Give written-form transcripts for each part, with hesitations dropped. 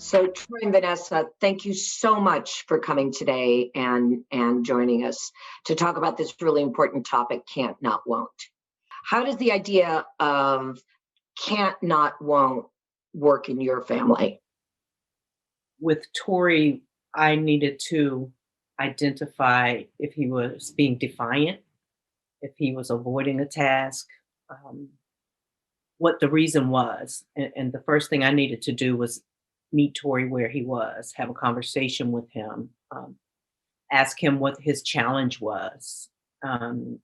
So Troy and Vanessa, thank you so much for coming today and joining us to talk about this really important topic, can't, not, won't. How does the idea of can't, not, won't work in your family? With Tori, I needed to identify if he was being defiant, if he was avoiding a task, um, what the reason was. And the first thing I needed to do was meet Tori where he was, have a conversation with him, ask him what his challenge was, um,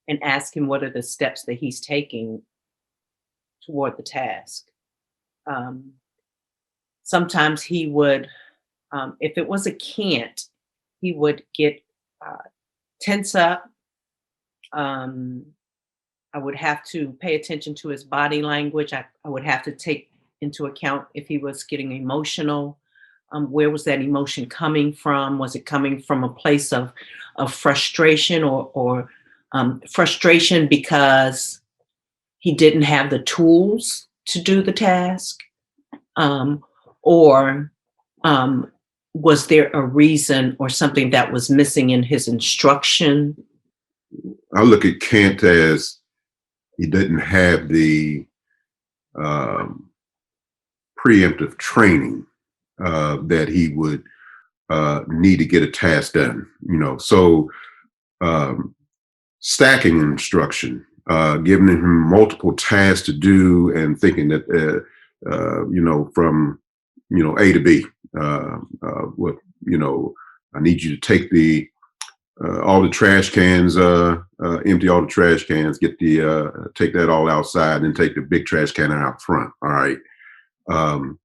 and ask him what are the steps that he's taking toward the task. Um, Sometimes he would, if it was a can't, he would get uh, tense up. Um, I would have to pay attention to his body language. I would have to take into account if he was getting emotional. Where was that emotion coming from? Was it coming from a place of frustration or frustration because he didn't have the tools to do the task? Um, or um, was there a reason or something that was missing in his instruction? I look at Kant as he didn't have the um, preemptive training that he would need to get a task done. So um, stacking instruction, giving him multiple tasks to do, and thinking that from A to B. What I need you to take the all the trash cans, empty all the trash cans, get the take that all outside, and take the big trash can out front. All right. Um,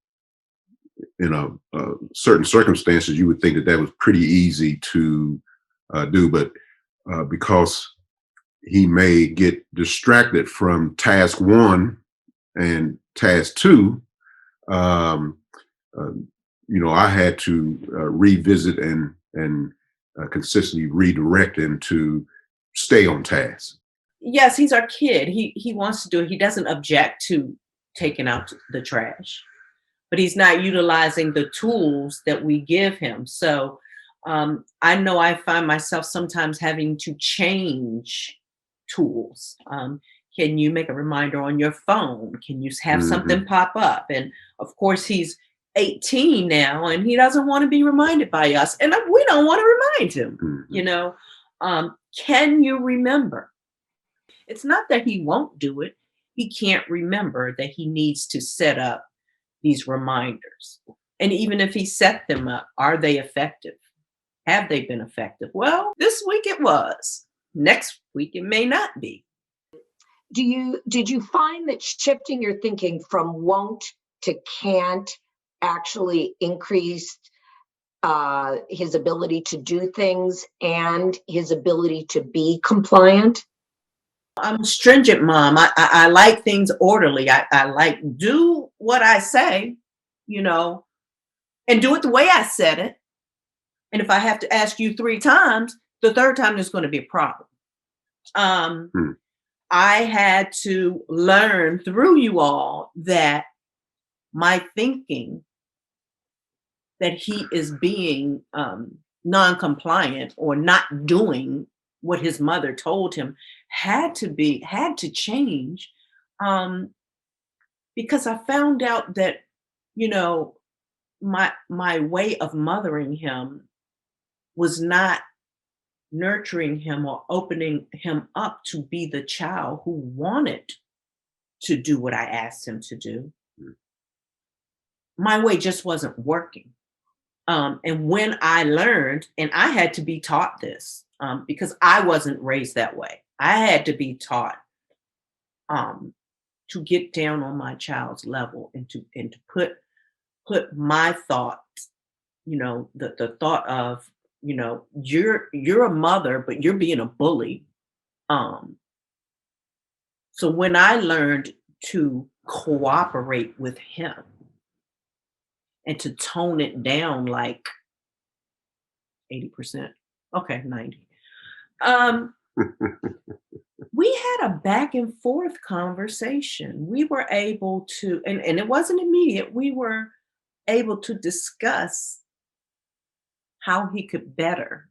certain circumstances, you would think that was pretty easy to do, but because he may get distracted from task one and task two, um, uh, I had to revisit and consistently redirect him to stay on task. Yes, he's our kid. He wants to do it. He doesn't object to taking out the trash, but he's not utilizing the tools that we give him. So I know I find myself sometimes having to change tools. Can you make a reminder on your phone? Can you have something pop up? And of course, he's 18 now and he doesn't want to be reminded by us. And we don't want to remind him, can you remember? It's not that he won't do it. He can't remember that he needs to set up these reminders. And even if he set them up, are they effective? Have they been effective? Well, this week it was. Next week it may not be. Did you find that shifting your thinking from won't to can't actually increased his ability to do things and his ability to be compliant? I'm a stringent mom. I like things orderly. I like do what I say, and do it the way I said it. And if I have to ask you 3 times, the third time there's going to be a problem. I had to learn through you all that my thinking that he is being non-compliant or not doing what his mother told him had to change, because I found out that my way of mothering him was not nurturing him or opening him up to be the child who wanted to do what I asked him to do. My way just wasn't working. And when I learned, and I had to be taught this, because I wasn't raised that way. I had to be taught to get down on my child's level and to put my thoughts, the thought of, you're a mother, but you're being a bully. So when I learned to cooperate with him and to tone it down like 80%, okay, 90. We had a back and forth conversation. We were able to, and it wasn't immediate, we were able to discuss how he could better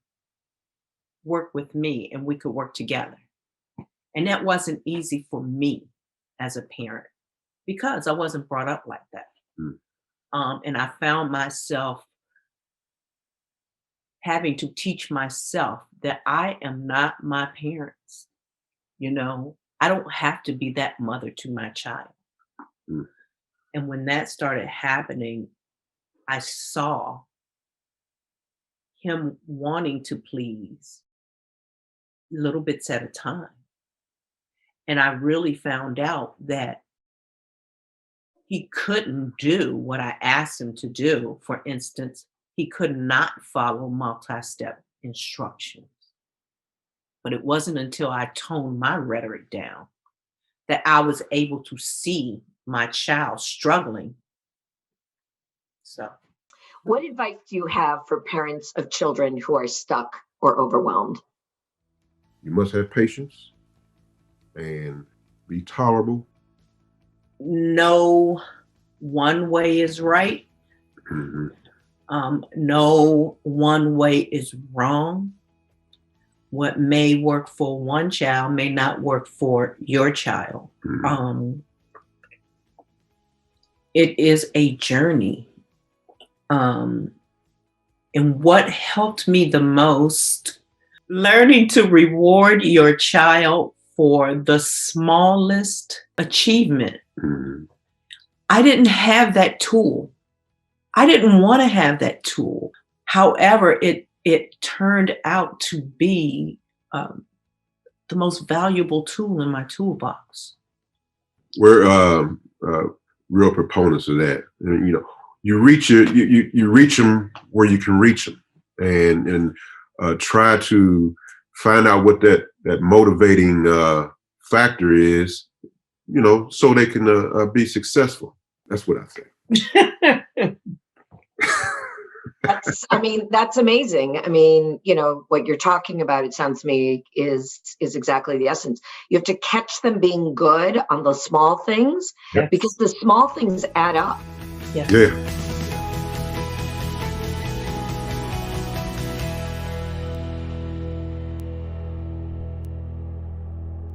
work with me and we could work together. And that wasn't easy for me as a parent because I wasn't brought up like that. And I found myself having to teach myself that I am not my parents. You know, I don't have to be that mother to my child. And when that started happening, I saw him wanting to please little bits at a time. And I really found out that he couldn't do what I asked him to do. For instance, he could not follow multi-step instructions. But it wasn't until I toned my rhetoric down that I was able to see my child struggling. So, what advice do you have for parents of children who are stuck or overwhelmed? You must have patience and be tolerable. No one way is right. No one way is wrong. What may work for one child may not work for your child. It is a journey. And what helped me the most, learning to reward your child for the smallest achievement. I didn't have that tool. I didn't want to have that tool. However, it turned out to be the most valuable tool in my toolbox. We're real proponents of that. And, you know, you reach them where you can reach them, and try to find out what that motivating factor is, you know, so they can be successful. That's what I think. That's amazing. I mean, you know, what you're talking about, it sounds to me, is exactly the essence. You have to catch them being good on the small things, because the small things add up. Yeah.